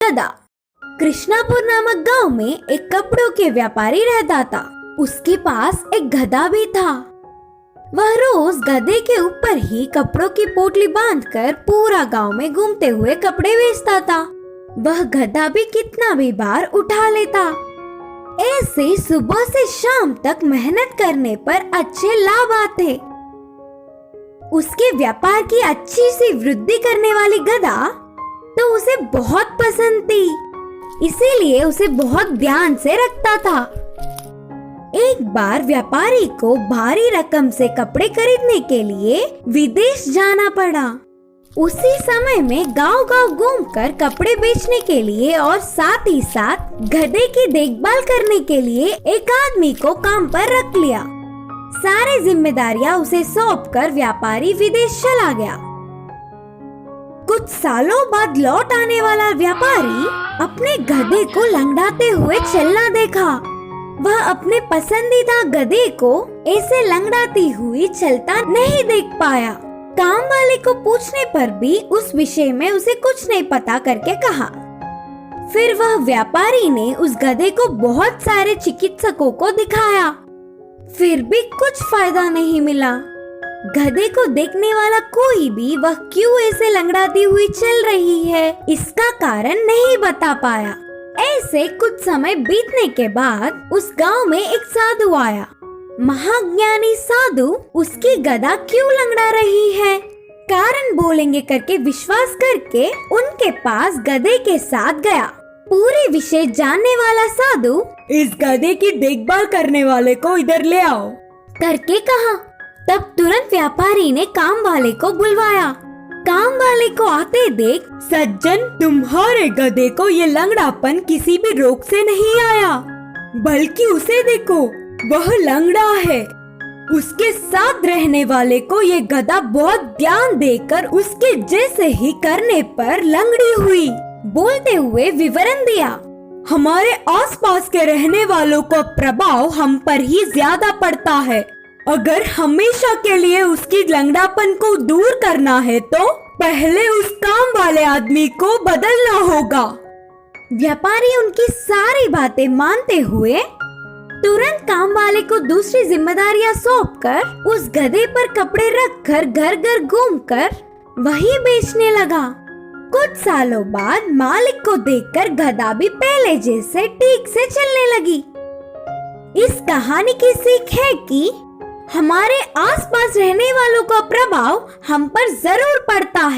गधा। कृष्णापुर नामक गांव में एक कपड़ों के व्यापारी रहता था। उसके पास एक गधा भी था। वह रोज गधे के ऊपर ही कपड़ों की पोटली बांधकर पूरा गांव में घूमते हुए कपड़े बेचता था। वह गधा भी कितना भी बार उठा लेता। ऐसे सुबह से शाम तक मेहनत करने पर अच्छे लाभ आते। उसके व्यापार की अच्छी सी वृद्धि करने वाली गधा तो उसे बहुत पसंद थी, इसीलिए उसे बहुत ध्यान से रखता था। एक बार व्यापारी को भारी रकम से कपड़े खरीदने के लिए विदेश जाना पड़ा। उसी समय में गांव-गांव घूमकर कपड़े बेचने के लिए और साथ ही साथ गधे की देखभाल करने के लिए एक आदमी को काम पर रख लिया। सारी जिम्मेदारियां उसे सौंपकर व्यापारी विदेश चला गया। कुछ सालों बाद लौट आने वाला व्यापारी अपने गधे को लंगड़ाते हुए चलना देखा। वह अपने पसंदीदा गधे को ऐसे लंगड़ाती हुई चलता नहीं देख पाया। काम वाले को पूछने पर भी उस विषय में उसे कुछ नहीं पता करके कहा। फिर वह व्यापारी ने उस गधे को बहुत सारे चिकित्सकों को दिखाया, फिर भी कुछ फायदा नहीं मिला। गधे को देखने वाला कोई भी वह क्यों ऐसे लंगड़ाती हुई चल रही है इसका कारण नहीं बता पाया। ऐसे कुछ समय बीतने के बाद उस गांव में एक साधु आया। महाज्ञानी साधु उसकी गधा क्यों लंगड़ा रही है कारण बोलेंगे करके विश्वास करके उनके पास गधे के साथ गया। पूरे विषय जानने वाला साधु इस गधे की देखभाल करने वाले को इधर ले आओ करके कहा। तब तुरंत व्यापारी ने काम वाले को बुलवाया। काम वाले को आते देख, सज्जन, तुम्हारे गधे को ये लंगड़ापन किसी भी रोग से नहीं आया, बल्कि उसे देखो, वह लंगड़ा है। उसके साथ रहने वाले को ये गधा बहुत ध्यान देकर उसके जैसे ही करने पर लंगड़ी हुई। बोलते हुए विवरण दिया। हमारे आसपास के रहने वालों का प्रभाव हम पर ही ज्यादा पड़ता है। अगर हमेशा के लिए उसकी लंगड़ापन को दूर करना है तो पहले उस काम वाले आदमी को बदलना होगा। व्यापारी उनकी सारी बातें मानते हुए तुरंत काम वाले को दूसरी जिम्मेदारियां सौंपकर उस गधे पर कपड़े रखकर घर घर घूमकर वही बेचने लगा। कुछ सालों बाद मालिक को देखकर गधा भी पहले जैसे ठीक से चलने लगी। इस कहानी की सीख है कि हमारे आसपास रहने वालों का प्रभाव हम पर जरूर पड़ता है।